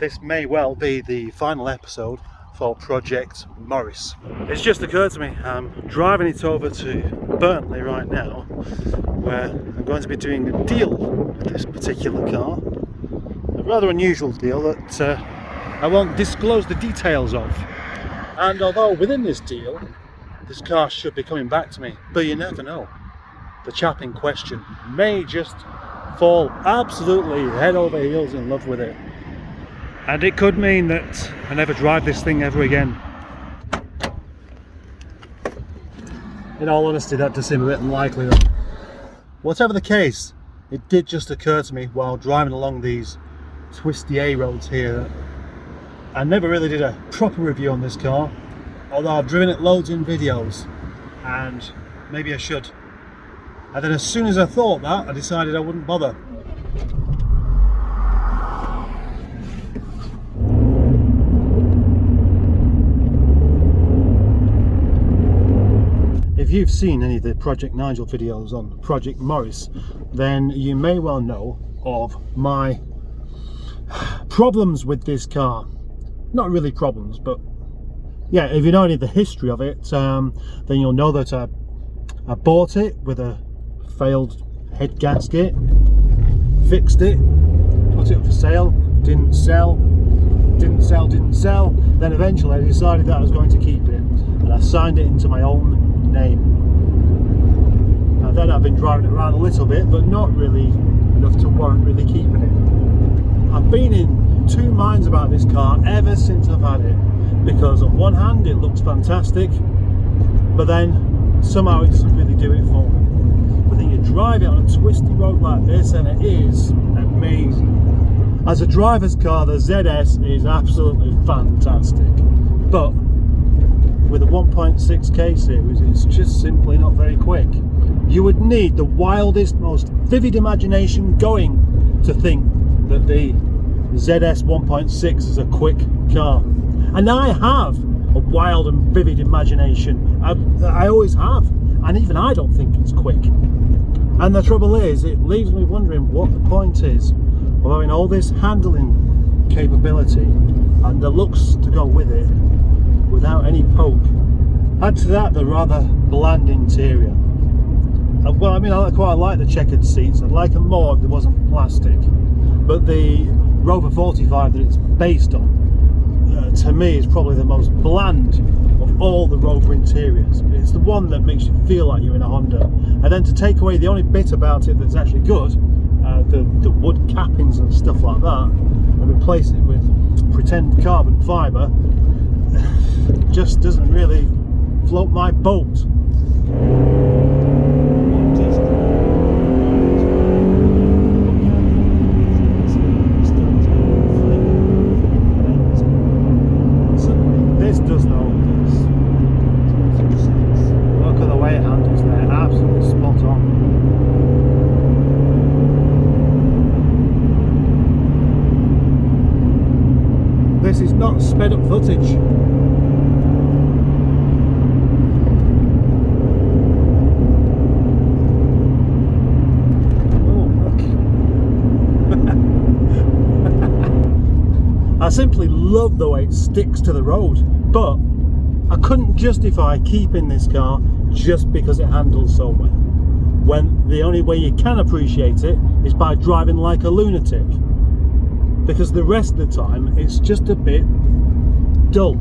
this may well be the final episode for Project Morris. It's just occurred to me, I'm driving it over to Burnley right now, where I'm going to be doing a deal with this particular car. A rather unusual deal that I won't disclose the details of. And although within this deal, this car should be coming back to me, but you never know. The chap in question may just fall absolutely head over heels in love with it. And it could mean that I never drive this thing ever again. In all honesty, that does seem a bit unlikely though. Whatever the case, it did just occur to me while driving along these twisty A roads here that I never really did a proper review on this car, although I've driven it loads in videos, and maybe I should. And then as soon as I thought that, I decided I wouldn't bother. If you've seen any of the Project Nigel videos on Project Morris, then you may well know of my problems with this car. Not really problems, but yeah, if you know any of the history of it, then you'll know that I bought it with a failed head gasket, fixed it, put it up for sale, didn't sell, then eventually I decided that I was going to keep it, and I signed it into my own name. Now then I've been driving it around a little bit, but not really enough to warrant really keeping it. I've been in two minds about this car ever since I've had it, because on one hand it looks fantastic, but then somehow it doesn't really do it for me. But then you drive it on a twisty road like this and it is amazing. As a driver's car, the ZS is absolutely fantastic, but with a 1.6K series, it's just simply not very quick. You would need the wildest, most vivid imagination going to think that the ZS 1.6 is a quick car. And I have a wild and vivid imagination. I always have. And even I don't think it's quick. And the trouble is, it leaves me wondering what the point is of having all this handling capability and the looks to go with it without any poke. Add to that the rather bland interior. Well, I mean, I quite like the checkered seats. I'd like them more if there wasn't plastic. But the Rover 45 that it's based on, to me, is probably the most bland of all the Rover interiors. It's the one that makes you feel like you're in a Honda. And then to take away the only bit about it that's actually good, the wood cappings and stuff like that, and replace it with pretend carbon fibre, just doesn't really float my boat. This does though. Look at the way it handles there, absolutely spot on. This is not sped up footage. I simply love the way it sticks to the road, but I couldn't justify keeping this car just because it handles so well, when the only way you can appreciate it is by driving like a lunatic, because the rest of the time it's just a bit dull.